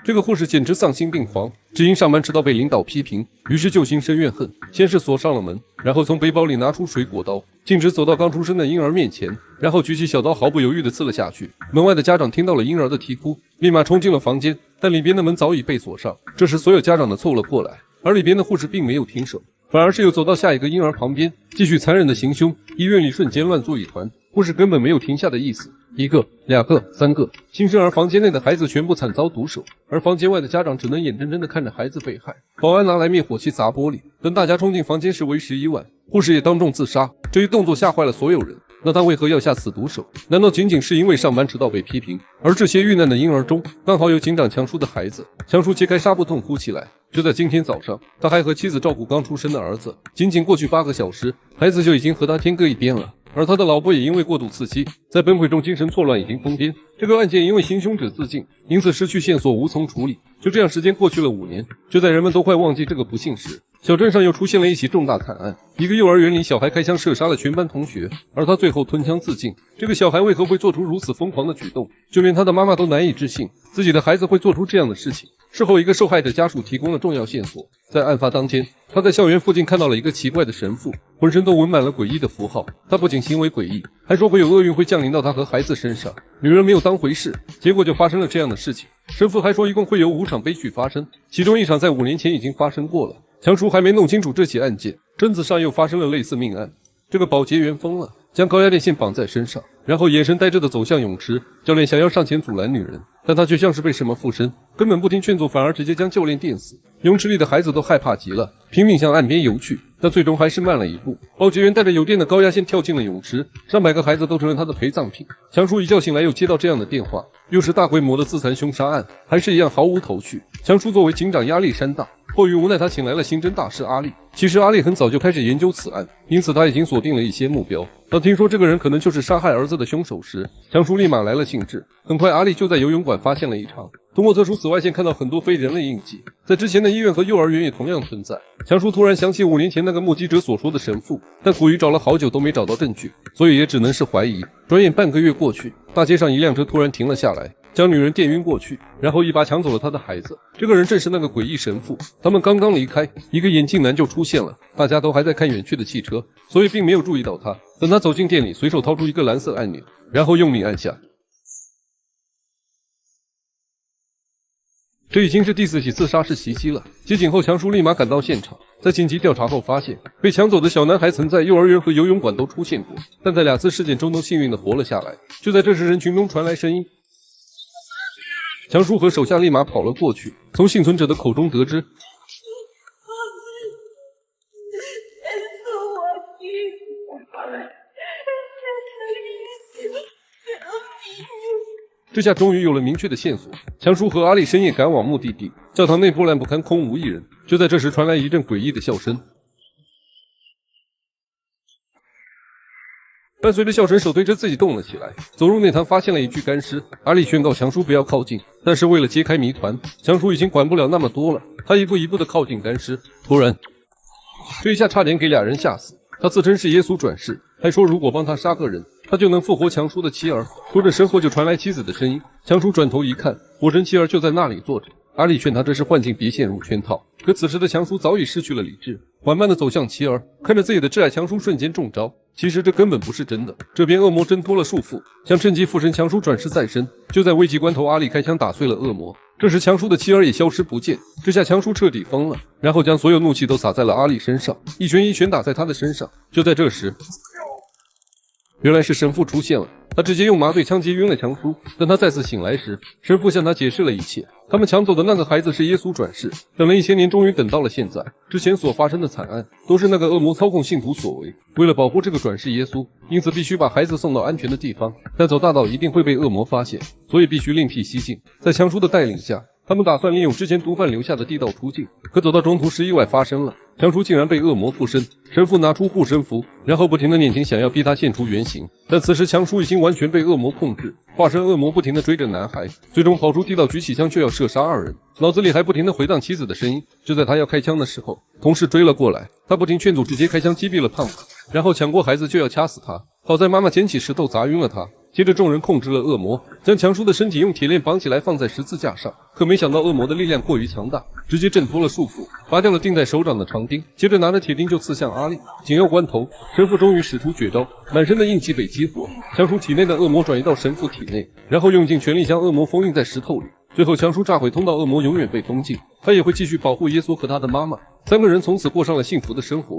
这个护士简直丧心病狂，只因上班迟到被领导批评，于是就心生怨恨，先是锁上了门，然后从背包里拿出水果刀，径直走到刚出生的婴儿面前，然后举起小刀，毫不犹豫地刺了下去。门外的家长听到了婴儿的啼哭，立马冲进了房间，但里边的门早已被锁上。这时，所有家长都凑了过来，而里边的护士并没有停手，反而是又走到下一个婴儿旁边，继续残忍的行凶。医院里瞬间乱作一团，护士根本没有停下的意思。1个、2个、3个，新生儿房间内的孩子全部惨遭毒手，而房间外的家长只能眼睁睁地看着孩子被害。保安拿来灭火器砸玻璃，等大家冲进房间时为11万，护士也当众自杀。这一动作吓坏了所有人。那他为何要下此毒手？难道仅仅是因为上班迟到被批评？而这些遇难的婴儿中，刚好有警长强叔的孩子。强叔揭开纱布痛哭起来。就在今天早上，他还和妻子照顾刚出生的儿子，仅仅过去8个小时，孩子就已经和他天各一边了。而他的老婆也因为过度刺激，在崩溃中精神错乱，已经疯癫。这个案件因为行凶者自尽，因此失去线索，无从处理。就这样，时间过去了5年。就在人们都快忘记这个不幸时，小镇上又出现了一起重大惨案。一个幼儿园里，小孩开枪射杀了全班同学，而他最后吞枪自尽。这个小孩为何会做出如此疯狂的举动？就连他的妈妈都难以置信，自己的孩子会做出这样的事情。事后，一个受害者家属提供了重要线索。在案发当天，他在校园附近看到了一个奇怪的神父，浑身都纹满了诡异的符号。他不仅行为诡异，还说会有厄运会降临到他和孩子身上。女人没有当回事，结果就发生了这样的事情。神父还说一共会有5场悲剧发生，其中1场在5年前已经发生过了。强叔还没弄清楚这起案件，镇子上又发生了类似命案。这个保洁员疯了，将高压电线绑在身上，然后眼神呆滞地走向泳池。教练想要上前阻拦女人，但她却像是被什么附身，根本不听劝阻，反而直接将教练电死。泳池里的孩子都害怕极了，拼命向岸边游去，但最终还是慢了一步。保洁员带着有电的高压线跳进了泳池，上百个孩子都成了他的陪葬品。强叔一觉醒来又接到这样的电话，又是大规模的自残凶杀案，还是一样毫无头绪。强叔作为警长压力山大，迫于无奈他请来了刑侦大师阿力。其实阿力很早就开始研究此案，因此他已经锁定了一些目标。当听说这个人可能就是杀害儿子的凶手时，强叔立马来了兴致。很快阿力就在游泳馆发现了异常，通过特殊紫外线看到很多非人类印记，在之前的医院和幼儿园也同样存在。强叔突然想起5年前那个目击者所说的神父，但苦于找了好久都没找到证据，所以也只能是怀疑。转眼半个月过去，大街上一辆车突然停了下来，将女人电晕过去，然后一把抢走了她的孩子。这个人正是那个诡异神父。他们刚刚离开，一个眼镜男就出现了，大家都还在看远去的汽车，所以并没有注意到他。等他走进店里，随手掏出一个蓝色按钮，然后用力按下。这已经是第4起自杀式袭击了。接警后，强叔立马赶到现场，在紧急调查后发现，被抢走的小男孩曾在幼儿园和游泳馆都出现过，但在2次事件中都幸运地活了下来。就在这时，人群中传来声音，强叔和手下立马跑了过去，从幸存者的口中得知，这下终于有了明确的线索。强叔和阿力深夜赶往目的地，教堂内破烂不堪，空无一人。就在这时，传来一阵诡异的笑声。伴随着笑声，手推车自己动了起来，走入内堂，发现了一具干尸。阿力劝告强叔不要靠近，但是为了揭开谜团，强叔已经管不了那么多了。他一步一步地靠近干尸，突然，这一下差点给俩人吓死。他自称是耶稣转世，还说如果帮他杀个人，他就能复活强叔的妻儿。说着，身后就传来妻子的声音。强叔转头一看，活神妻儿就在那里坐着。阿力劝他这是幻境，别陷入圈套。可此时的强叔早已失去了理智，缓慢地走向妻儿，看着自己的挚爱，强叔瞬间中招。其实这根本不是真的，这边恶魔挣脱了束缚，想趁机附身强叔转世再生。就在危急关头，阿力开枪打碎了恶魔。这时强叔的妻儿也消失不见，这下强叔彻底疯了，然后将所有怒气都撒在了阿力身上，一拳一拳打在他的身上。就在这时，原来是神父出现了，他直接用麻醉枪击晕了强叔。等他再次醒来时，神父向他解释了一切。他们抢走的那个孩子是耶稣转世，等了1000年，终于等到了现在。之前所发生的惨案都是那个恶魔操控信徒所为，为了保护这个转世耶稣，因此必须把孩子送到安全的地方，但走大道一定会被恶魔发现，所以必须另辟蹊径。在强叔的带领下，他们打算利用之前毒贩留下的地道出境，可走到中途时意外发生了，强叔竟然被恶魔附身。神父拿出护身符，然后不停地念经，想要逼他现出原形。但此时强叔已经完全被恶魔控制，化身恶魔不停地追着男孩，最终跑出地道，举起枪就要射杀2人，脑子里还不停地回荡妻子的声音。就在他要开枪的时候，同事追了过来，他不听劝阻，直接开枪击毙了胖子，然后抢过孩子就要掐死他。好在妈妈捡起石头砸晕了他。接着众人控制了恶魔，将强叔的身体用铁链绑起来放在十字架上。可没想到恶魔的力量过于强大，直接挣脱了束缚，拔掉了钉在手掌的长钉，接着拿着铁钉就刺向阿力。紧要关头，神父终于使出绝招，满身的印记被激活，强叔体内的恶魔转移到神父体内，然后用尽全力将恶魔封印在石头里。最后强叔炸毁通道，恶魔永远被封禁，他也会继续保护耶稣和他的妈妈。三个人从此过上了幸福的生活。